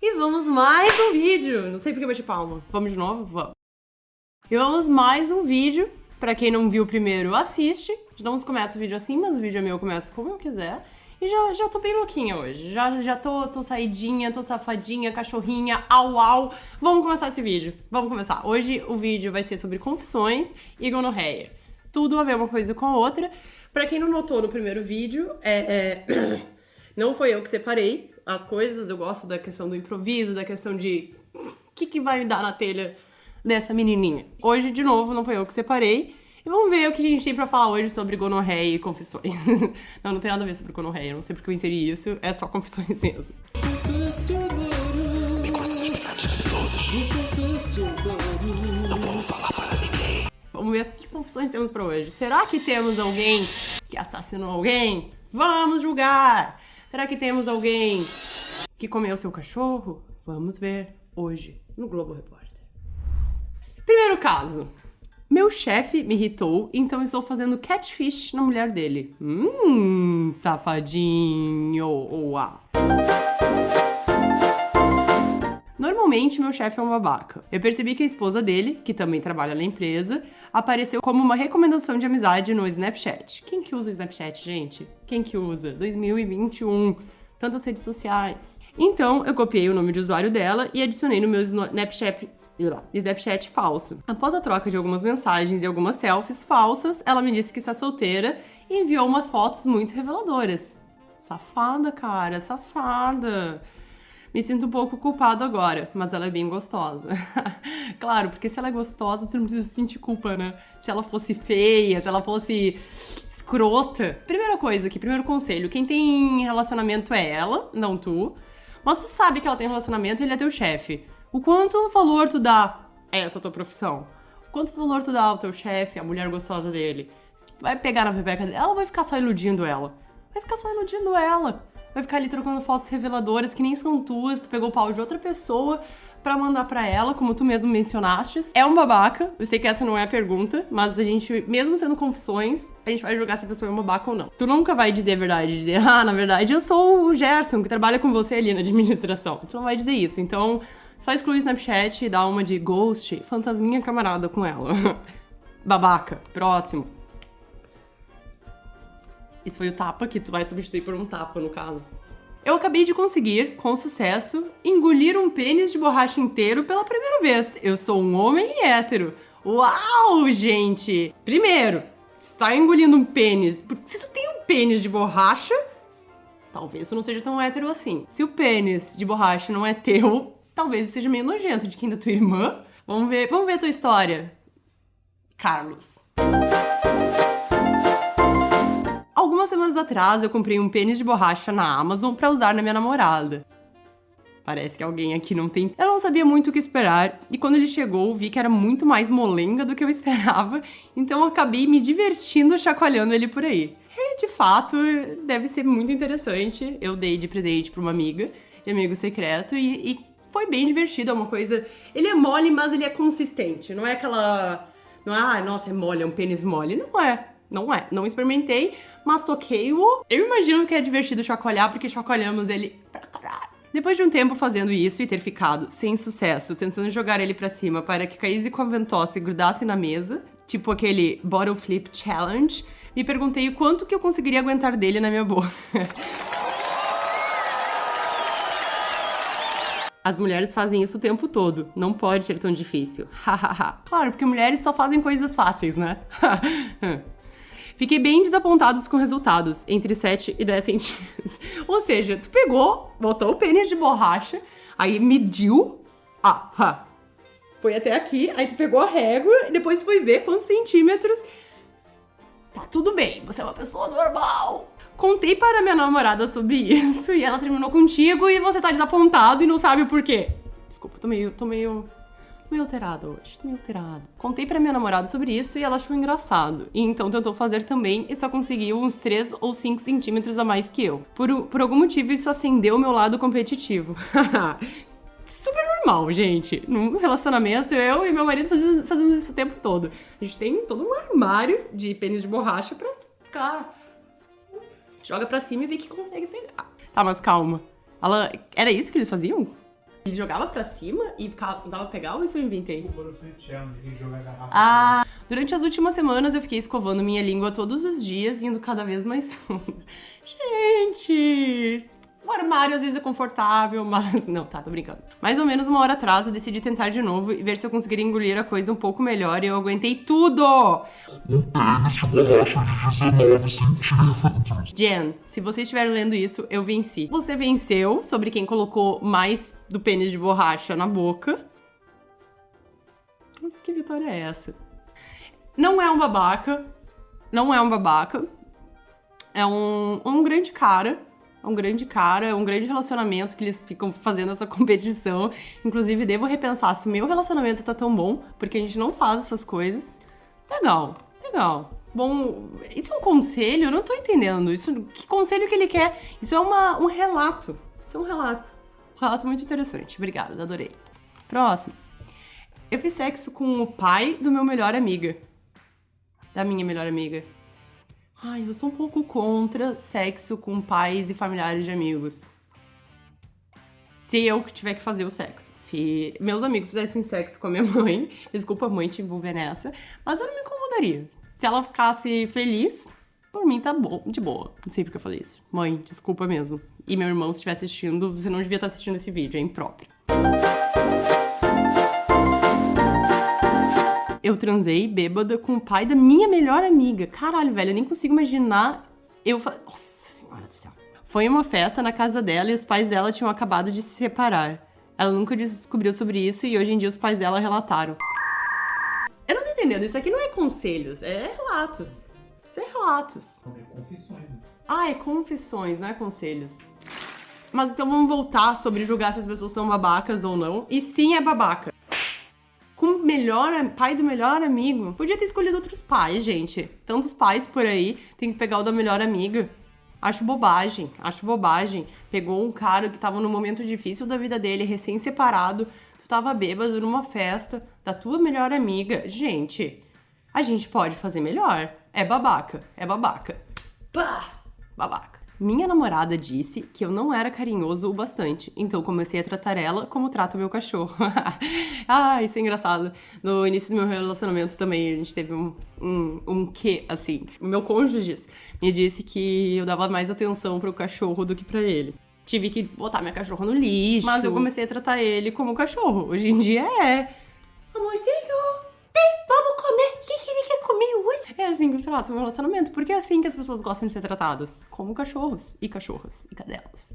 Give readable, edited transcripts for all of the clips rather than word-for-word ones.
E vamos mais um vídeo. Não sei porque eu bati palma. Vamos de novo? Vamos. E vamos mais um vídeo. Pra quem não viu o primeiro, assiste. Não começa o vídeo assim, mas o vídeo é meu, eu começo como eu quiser. E já tô bem louquinha hoje. Já tô saidinha, tô safadinha, cachorrinha, au au. Vamos começar esse vídeo. Vamos começar. Hoje o vídeo vai ser sobre confissões e gonorreia. Tudo a ver uma coisa com a outra. Pra quem não notou no primeiro vídeo, não foi eu que separei as coisas. Eu gosto da questão do improviso, da questão de o que vai me dar na telha dessa menininha. Hoje, de novo, não foi eu que separei. E vamos ver o que a gente tem pra falar hoje sobre gonorreia e confissões. Não tem nada a ver sobre gonorreia, não sei porque eu inseri isso, é só confissões mesmo. Me conte seus pecados cabeludos. Não vou falar para ninguém. Vamos ver que confissões temos pra hoje. Será que temos alguém que assassinou alguém? Vamos julgar! Será que temos alguém que comeu seu cachorro? Vamos ver hoje no Globo Repórter. Primeiro caso. Meu chefe me irritou, então eu estou fazendo catfish na mulher dele. Safadinho. Uau. Normalmente, meu chefe é um babaca. Eu percebi que a esposa dele, que também trabalha na empresa, apareceu como uma recomendação de amizade no Snapchat. Quem que usa o Snapchat, gente? Quem que usa? 2021. Tantas redes sociais. Então, eu copiei o nome de usuário dela e adicionei no meu Snapchat falso. Após a troca de algumas mensagens e algumas selfies falsas, ela me disse que está solteira e enviou umas fotos muito reveladoras. Safada, cara, safada. Me sinto um pouco culpado agora, mas ela é bem gostosa. Claro, porque se ela é gostosa, tu não precisa sentir culpa, né? Se ela fosse feia, se ela fosse escrota. Primeira coisa aqui, primeiro conselho, quem tem relacionamento é ela, não tu. Mas tu sabe que ela tem relacionamento e ele é teu chefe. O quanto valor tu dá a essa tua profissão? O quanto valor tu dá ao teu chefe, a mulher gostosa dele? Vai pegar na pepeca dela ou vai ficar só iludindo ela? Vai ficar só iludindo ela. Vai ficar ali trocando fotos reveladoras que nem são tuas, tu pegou o pau de outra pessoa pra mandar pra ela, como tu mesmo mencionaste. É um babaca, eu sei que essa não é a pergunta, mas a gente, mesmo sendo confissões, a gente vai julgar se a pessoa é um babaca ou não. Tu nunca vai dizer a verdade, dizer, na verdade eu sou o Gerson, que trabalha com você ali na administração. Tu não vai dizer isso, então só exclui o Snapchat e dá uma de ghost, fantasminha camarada com ela. Babaca, próximo. Esse foi o tapa, que tu vai substituir por um tapa, no caso. Eu acabei de conseguir, com sucesso, engolir um pênis de borracha inteiro pela primeira vez. Eu sou um homem hétero. Uau, gente! Primeiro, se tá engolindo um pênis... Se tu tem um pênis de borracha, talvez tu não seja tão hétero assim. Se o pênis de borracha não é teu, talvez seja meio nojento. De quem? Da tua irmã? Vamos ver a tua história. Carlos. Algumas semanas atrás, eu comprei um pênis de borracha na Amazon pra usar na minha namorada. Parece que alguém aqui não tem... Eu não sabia muito o que esperar, e quando ele chegou, vi que era muito mais molenga do que eu esperava, então eu acabei me divertindo chacoalhando ele por aí. E, de fato, deve ser muito interessante. Eu dei de presente pra uma amiga, de amigo secreto, e foi bem divertido, é uma coisa... Ele é mole, mas ele é consistente, não é aquela... Não é, nossa, é mole, é um pênis mole. Não experimentei, mas toquei-o. Eu imagino que é divertido chacoalhar, porque chacoalhamos ele pra caralho. Depois de um tempo fazendo isso e ter ficado sem sucesso, tentando jogar ele pra cima para que caísse com a ventosa e grudasse na mesa, tipo aquele Bottle Flip Challenge, me perguntei o quanto que eu conseguiria aguentar dele na minha boca. As mulheres fazem isso o tempo todo. Não pode ser tão difícil. Claro, porque mulheres só fazem coisas fáceis, né? Fiquei bem desapontados com resultados, entre 7 e 10 centímetros. Ou seja, tu pegou, botou o pênis de borracha, aí mediu, foi até aqui, aí tu pegou a régua e depois foi ver quantos centímetros. Tá tudo bem, você é uma pessoa normal. Contei para minha namorada sobre isso e ela terminou contigo e você tá desapontado e não sabe o porquê. Desculpa, tô meio alterada hoje, tô meio alterada. Contei pra minha namorada sobre isso e ela achou engraçado. E então tentou fazer também e só conseguiu uns 3 ou 5 centímetros a mais que eu. Por algum motivo isso acendeu o meu lado competitivo. Super normal, gente. Num relacionamento, eu e meu marido fazemos isso o tempo todo. A gente tem todo um armário de pênis de borracha pra ficar... Joga pra cima e vê que consegue pegar. Tá, mas calma. Era isso que eles faziam? Ele jogava pra cima e tentava pegar ou isso eu inventei? Futebol Flip Challenge, que joga a garrafa. Durante as últimas semanas eu fiquei escovando minha língua todos os dias, indo cada vez mais fundo. Gente, o armário às vezes é confortável, mas... Não, tá, tô brincando. Mais ou menos 1 hora atrás eu decidi tentar de novo e ver se eu conseguiria engolir a coisa um pouco melhor e eu aguentei tudo! Um tênis de borracha de 19 centímetros. Jen, se vocês estiverem lendo isso, eu venci. Você venceu sobre quem colocou mais do pênis de borracha na boca. Mas que vitória é essa? Não é um babaca. Não é um babaca. É um grande cara. É um grande cara, é um grande relacionamento que eles ficam fazendo essa competição. Inclusive, devo repensar se o meu relacionamento tá tão bom, porque a gente não faz essas coisas. Legal, legal. Bom, isso é um conselho? Eu não tô entendendo. Que conselho que ele quer? Isso é um relato. Isso é um relato. Um relato muito interessante. Obrigada, adorei. Próximo. Eu fiz sexo com o pai do meu melhor amiga. Da minha melhor amiga. Ai, eu sou um pouco contra sexo com pais e familiares de amigos. Se eu tiver que fazer o sexo. Se meus amigos fizessem sexo com a minha mãe, desculpa, mãe, te envolver nessa, mas eu não me incomodaria. Se ela ficasse feliz, por mim tá bom, de boa. Não sei porque eu falei isso. Mãe, desculpa mesmo. E meu irmão, se estiver assistindo, você não devia estar assistindo esse vídeo, é impróprio. Eu transei bêbada com o pai da minha melhor amiga. Caralho, velho, eu nem consigo imaginar Nossa senhora do céu. Foi uma festa na casa dela e os pais dela tinham acabado de se separar. Ela nunca descobriu sobre isso e hoje em dia os pais dela relataram. Eu não tô entendendo, isso aqui não é conselhos, é relatos. Isso é relatos. É confissões, né? É confissões, não é conselhos. Mas então vamos voltar sobre julgar se as pessoas são babacas ou não. E sim, é babaca. Com o pai do melhor amigo. Podia ter escolhido outros pais, gente. Tantos pais por aí, tem que pegar o da melhor amiga. Acho bobagem, acho bobagem. Pegou um cara que tava num momento difícil da vida dele, recém-separado. Tu tava bêbado numa festa da tua melhor amiga. Gente, a gente pode fazer melhor. É babaca, é babaca. Pá! Babaca. Minha namorada disse que eu não era carinhoso o bastante, então comecei a tratar ela como trato meu cachorro. Isso é engraçado. No início do meu relacionamento também, a gente teve um quê, assim. O meu cônjuge me disse que eu dava mais atenção pro cachorro do que pra ele. Tive que botar minha cachorra no lixo. Mas eu comecei a tratar ele como cachorro. Hoje em dia amorzinho, vamos comer. O que ele quer comer hoje? É assim que eu trato meu relacionamento. Porque é assim que as pessoas gostam de ser tratadas. Como cachorros e cachorras e cadelas.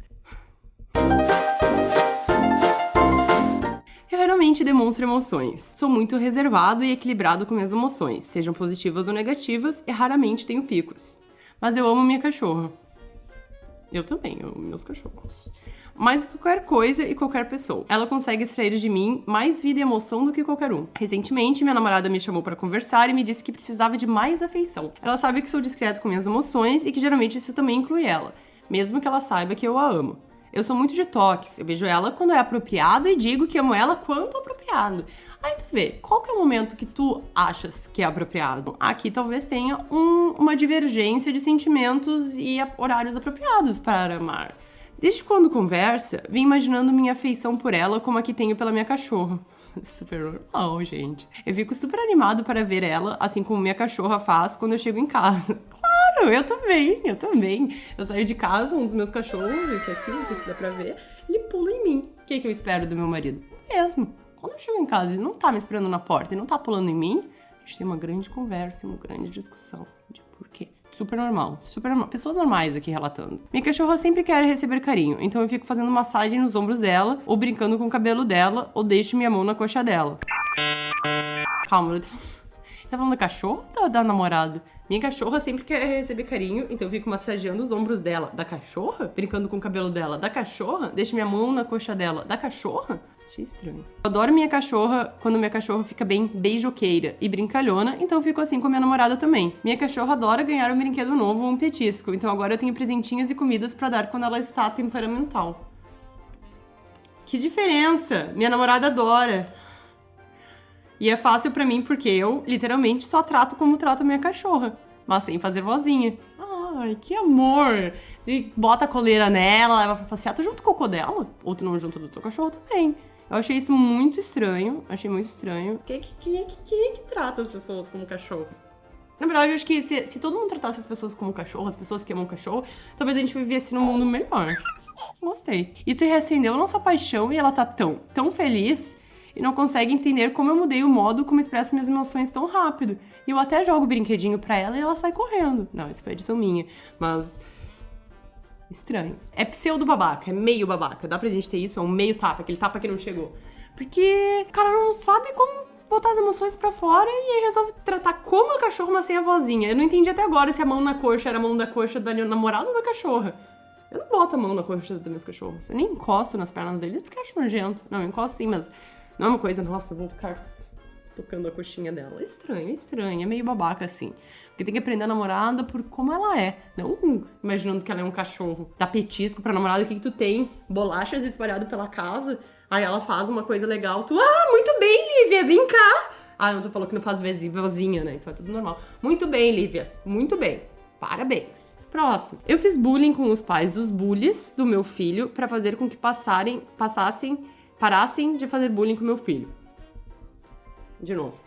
Eu raramente demonstro emoções. Sou muito reservado e equilibrado com minhas emoções, sejam positivas ou negativas, e raramente tenho picos. Mas eu amo minha cachorra. Eu também amo meus cachorros. Mais do que qualquer coisa e qualquer pessoa. Ela consegue extrair de mim mais vida e emoção do que qualquer um. Recentemente, minha namorada me chamou para conversar e me disse que precisava de mais afeição. Ela sabe que sou discreto com minhas emoções e que geralmente isso também inclui ela, mesmo que ela saiba que eu a amo. Eu sou muito de toques, eu beijo ela quando é apropriado e digo que amo ela quando apropriado. Aí tu vê, qual que é o momento que tu achas que é apropriado? Aqui talvez tenha uma divergência de sentimentos e horários apropriados para amar. Desde quando conversa, vim imaginando minha afeição por ela como a que tenho pela minha cachorra. Super normal, gente. Eu fico super animado para ver ela, assim como minha cachorra faz quando eu chego em casa. Claro, eu também. Eu saio de casa, um dos meus cachorros, esse aqui, não sei se dá pra ver, ele pula em mim. O que eu espero do meu marido? Mesmo. Quando eu chego em casa, ele não tá me esperando na porta e não tá pulando em mim, a gente tem uma grande conversa, uma grande discussão de por quê. Super normal. Pessoas normais aqui relatando. Minha cachorra sempre quer receber carinho, então eu fico fazendo massagem nos ombros dela, ou brincando com o cabelo dela, ou deixo minha mão na coxa dela. Calma, ele tá falando da cachorra ou da namorada? Minha cachorra sempre quer receber carinho, então eu fico massageando os ombros dela. Da cachorra? Brincando com o cabelo dela. Da cachorra? Deixo minha mão na coxa dela. Da cachorra? Achei estranho. Eu adoro minha cachorra quando minha cachorra fica bem beijoqueira e brincalhona, então eu fico assim com a minha namorada também. Minha cachorra adora ganhar um brinquedo novo ou um petisco, então agora eu tenho presentinhos e comidas pra dar quando ela está temperamental. Que diferença! Minha namorada adora. E é fácil pra mim porque eu, literalmente, só trato como trato a minha cachorra, mas sem fazer vozinha. Ai, que amor! Você bota a coleira nela, leva pra passear, tu junto com o cocô dela? Ou tu não junto do teu cachorro também? Eu achei isso muito estranho, achei muito estranho. Quem é que trata as pessoas como cachorro? Na verdade, eu acho que se todo mundo tratasse as pessoas como cachorro, as pessoas que amam cachorro, talvez a gente vivesse num mundo melhor. Gostei. Isso reacendeu a nossa paixão e ela tá tão feliz e não consegue entender como eu mudei o modo como expresso minhas emoções tão rápido. E eu até jogo o brinquedinho pra ela e ela sai correndo. Não, isso foi edição minha, mas... estranho. É pseudo babaca, é meio babaca. Dá pra gente ter isso, é um meio tapa, aquele tapa que não chegou. Porque o cara não sabe como botar as emoções pra fora e aí resolve tratar como a cachorra, mas sem a vozinha. Eu não entendi até agora se a mão na coxa era a mão da coxa da namorada ou da cachorra. Eu não boto a mão na coxa dos meus cachorros. Eu nem encosto nas pernas deles porque eu acho nojento. Não, eu encosto sim, mas não é uma coisa, nossa, eu vou ficar tocando a coxinha dela. Estranho, é meio babaca assim. Porque tem que aprender a namorada por como ela é. Não imaginando que ela é um cachorro. Dá petisco pra namorada, o que tu tem? Bolachas espalhadas pela casa. Aí ela faz uma coisa legal. Tu, muito bem, Lívia, vem cá. Não, tu falou que não faz vozinha, né? Então é tudo normal. Muito bem, Lívia, muito bem. Parabéns. Próximo. Eu fiz bullying com os pais dos bullies do meu filho pra fazer com que parassem de fazer bullying com meu filho. De novo.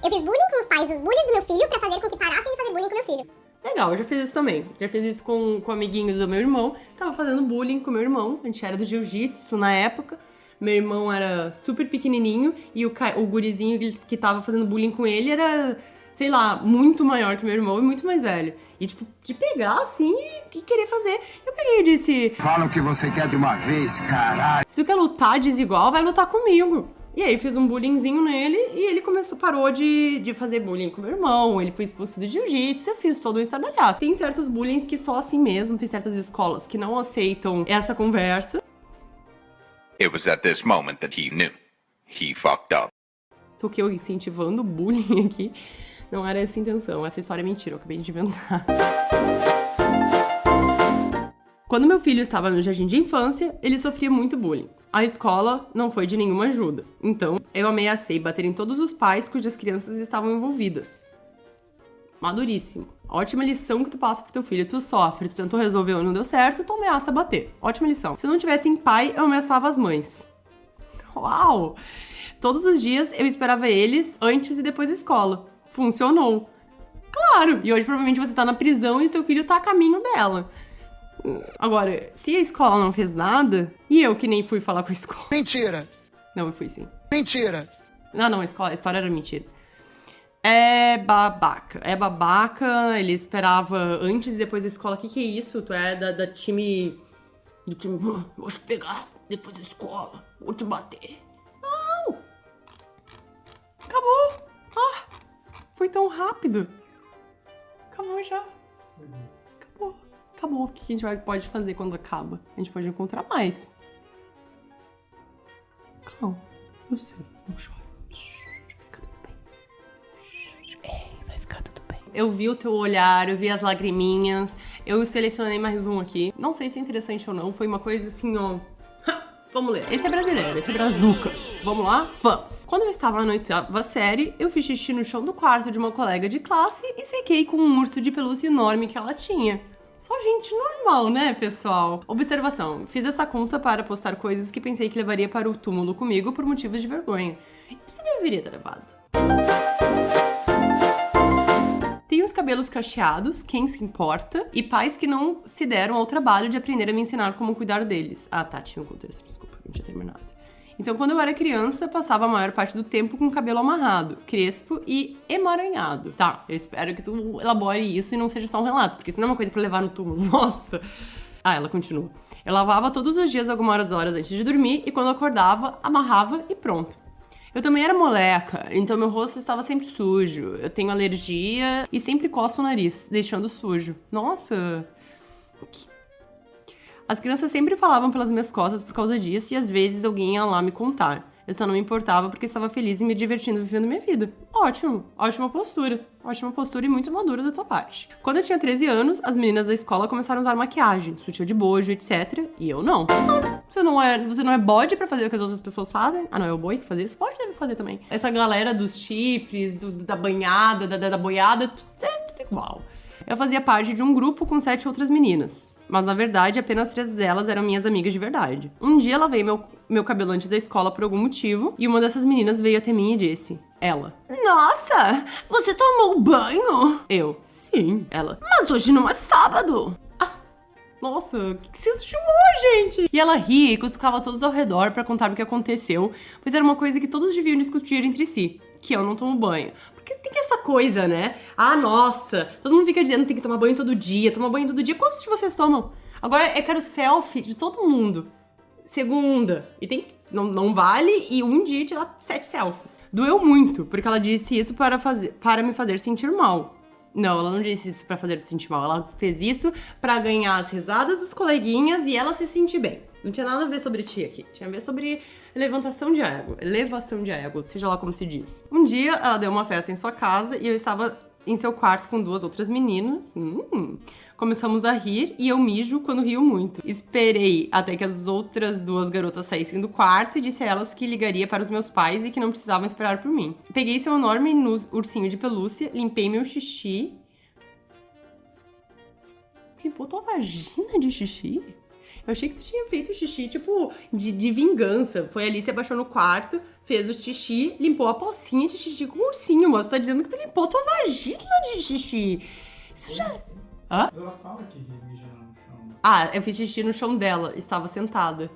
Eu fiz bullying com os pais dos bullies do meu filho pra fazer com que parassem de fazer bullying com meu filho. Legal, eu já fiz isso também. Já fiz isso com amiguinhos do meu irmão. Tava fazendo bullying com meu irmão. A gente era do jiu-jitsu na época. Meu irmão era super pequenininho e o gurizinho que tava fazendo bullying com ele era, sei lá, muito maior que meu irmão e muito mais velho. E, tipo, de pegar, assim, e querer fazer. Eu peguei e disse... Fala o que você quer de uma vez, caralho. Se tu quer lutar desigual, vai lutar comigo. E aí fiz um bullyingzinho nele e ele parou de fazer bullying com meu irmão. Ele foi expulso do jiu-jitsu, eu fiz todo um estardalhaço. Tem certos bullying que só assim mesmo, tem certas escolas que não aceitam essa conversa. It was at this moment that he knew. He fucked up. Tô que eu incentivando o bullying aqui. Não era essa a intenção, essa história é mentira, eu acabei de inventar. Quando meu filho estava no jardim de infância, ele sofria muito bullying. A escola não foi de nenhuma ajuda. Então, eu ameacei bater em todos os pais cujas crianças estavam envolvidas. Maduríssimo. Ótima lição que tu passa pro teu filho. Tu sofre, tu tentou resolver e não deu certo, tu ameaça bater. Ótima lição. Se não tivessem pai, eu ameaçava as mães. Uau! Todos os dias eu esperava eles antes e depois da escola. Funcionou. Claro! E hoje provavelmente você tá na prisão e seu filho tá a caminho dela. Agora, se a escola não fez nada, e eu que nem fui falar com a escola. Mentira. Não, eu fui sim. Mentira. Não, a história era mentira. É babaca, ele esperava antes e depois da escola. O que é isso? Tu é da time... Do time... Vou te pegar depois da escola, vou te bater. Não! Acabou! Foi tão rápido. Acabou já. Acabou. O que a gente pode fazer quando acaba? A gente pode encontrar mais. Calma. Eu sei. Não chora. Vai ficar tudo bem. Vai ficar tudo bem. Eu vi o teu olhar, eu vi as lagriminhas. Eu selecionei mais um aqui. Não sei se é interessante ou não. Foi uma coisa assim, ó... Vamos ler. Esse é brasileiro, esse é brazuca. Vamos lá? Vamos. Quando eu estava na 8ª série, eu fiz xixi no chão do quarto de uma colega de classe e sequei com um urso de pelúcia enorme que ela tinha. Só gente normal, né, pessoal? Observação. Fiz essa conta para postar coisas que pensei que levaria para o túmulo comigo por motivos de vergonha. E você deveria ter levado. Tenho os cabelos cacheados, quem se importa, e pais que não se deram ao trabalho de aprender a me ensinar como cuidar deles. Tá, tinha um contexto, desculpa, não tinha terminado. Então, quando eu era criança, passava a maior parte do tempo com o cabelo amarrado, crespo e emaranhado. Tá, eu espero que tu elabore isso e não seja só um relato, porque isso não é uma coisa pra levar no túmulo. Nossa! Ela continua. Eu lavava todos os dias algumas horas antes de dormir e quando acordava, amarrava e pronto. Eu também era moleca, então meu rosto estava sempre sujo. Eu tenho alergia e sempre coço o nariz, deixando sujo. Nossa! As crianças sempre falavam pelas minhas costas por causa disso e às vezes alguém ia lá me contar. Eu só não me importava porque estava feliz e me divertindo vivendo minha vida. Ótimo, ótima postura e muito madura da tua parte. Quando eu tinha 13 anos, as meninas da escola começaram a usar maquiagem, sutiã de bojo, etc. E eu não. Você não é bode pra fazer o que as outras pessoas fazem? Não, é o boi que fazia isso? Pode deve fazer também. Essa galera dos chifres, da banhada, da boiada, é tudo igual. Eu fazia parte de um grupo com 7 outras meninas, mas na verdade apenas 3 delas eram minhas amigas de verdade. Um dia lavei meu cabelo antes da escola por algum motivo e uma dessas meninas veio até mim e disse... Ela. Nossa, você tomou banho? Eu. Sim. Ela. Mas hoje não é sábado. Nossa, o que você chamou, gente? E ela ria e cutucava todos ao redor pra contar o que aconteceu, pois era uma coisa que todos deviam discutir entre si, que eu não tomo banho. Porque tem essa coisa, né? Ah, nossa, todo mundo fica dizendo que tem que tomar banho todo dia, tomar banho todo dia. Quantos de vocês tomam? Agora eu quero selfie de todo mundo. Segunda. E tem não vale e um dia tirar 7 selfies. Doeu muito, porque ela disse isso para me fazer sentir mal. Não, ela não disse isso pra fazer se sentir mal. Ela fez isso pra ganhar as risadas dos coleguinhas e ela se sentir bem. Não tinha nada a ver sobre ti aqui. Tinha a ver sobre elevação de ego, seja lá como se diz. Um dia, ela deu uma festa em sua casa e eu estava em seu quarto com 2 outras meninas. Começamos a rir e eu mijo quando rio muito. Esperei até que as outras 2 garotas saíssem do quarto e disse a elas que ligaria para os meus pais e que não precisavam esperar por mim. Peguei seu enorme ursinho de pelúcia, limpei meu xixi... Limpou tua vagina de xixi? Eu achei que tu tinha feito xixi, tipo, de vingança. Foi ali, se abaixou no quarto, fez o xixi, limpou a pocinha de xixi com o ursinho. Mas tu tá dizendo que tu limpou tua vagina de xixi. Isso já... Hã? Ela fala que mija no chão. Ah, eu fiz xixi no chão dela. Estava sentada.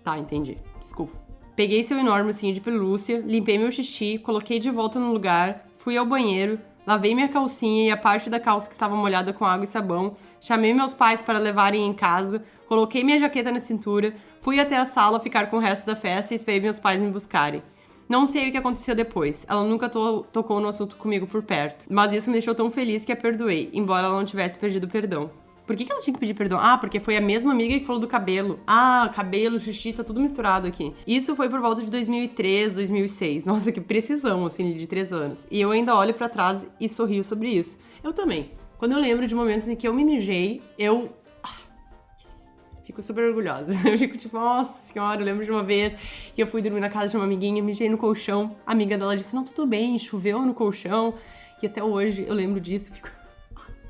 Tá, entendi. Desculpa. Peguei seu enorme ursinho de pelúcia, limpei meu xixi, coloquei de volta no lugar, fui ao banheiro, lavei minha calcinha e a parte da calça que estava molhada com água e sabão, chamei meus pais para levarem em casa, coloquei minha jaqueta na cintura, fui até a sala ficar com o resto da festa e esperei meus pais me buscarem. Não sei o que aconteceu depois, ela nunca tocou no assunto comigo por perto, mas isso me deixou tão feliz que a perdoei, embora ela não tivesse pedido perdão. Por que ela tinha que pedir perdão? Ah, porque foi a mesma amiga que falou do cabelo. Ah, cabelo, xixi, tá tudo misturado aqui. Isso foi por volta de 2003, 2006. Nossa, que precisão, assim, de 3 anos. E eu ainda olho pra trás e sorrio sobre isso. Eu também. Quando eu lembro de momentos em que eu me mijei, eu... fico super orgulhosa. Eu fico tipo, nossa senhora, eu lembro de uma vez que eu fui dormir na casa de uma amiguinha, mijei no colchão. A amiga dela disse, não, tudo bem, choveu no colchão. E até hoje eu lembro disso, fico...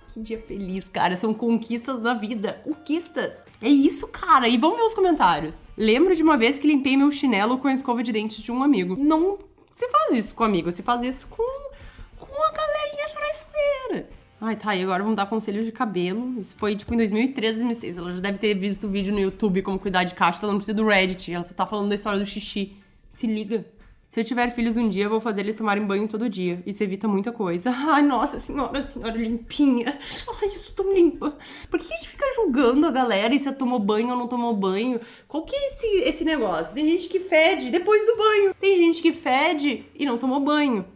Que dia feliz, cara. São conquistas da vida. Conquistas. É isso, cara. E vamos ver os comentários. Lembro de uma vez que limpei meu chinelo com a escova de dente de um amigo. Não se faz isso com amigo. Se faz isso com a galerinha traiçoeira. Ai, tá. E agora vamos dar conselhos de cabelo. Isso foi, tipo, em 2013, 2006. Ela já deve ter visto vídeo no YouTube como cuidar de cachos. Ela não precisa do Reddit. Ela só tá falando da história do xixi. Se liga. Se eu tiver filhos um dia, eu vou fazer eles tomarem banho todo dia. Isso evita muita coisa. Ai, nossa senhora limpinha. Ai, isso tão limpa. Por que a gente fica julgando a galera e se tomou banho ou não tomou banho? Qual que é esse negócio? Tem gente que fede depois do banho. Tem gente que fede e não tomou banho.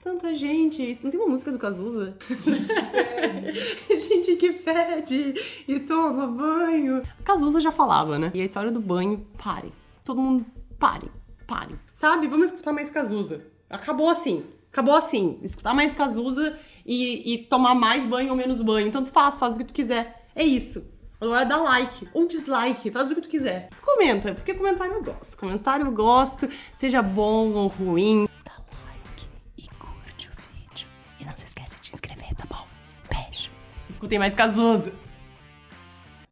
Tanta gente. Isso não tem uma música do Cazuza? Gente que fede e toma banho. A Cazuza já falava, né? E a história do banho, parem. Todo mundo, parem. Sabe? Vamos escutar mais Cazuza. Acabou assim. Escutar mais Cazuza e tomar mais banho ou menos banho. Então tu faz o que tu quiser. É isso. Agora dá like ou dislike. Faz o que tu quiser. Comenta, porque comentário eu gosto. Seja bom ou ruim. Dá like e curte o vídeo. E não se esquece de inscrever, tá bom? Beijo. Escutem mais Cazuza.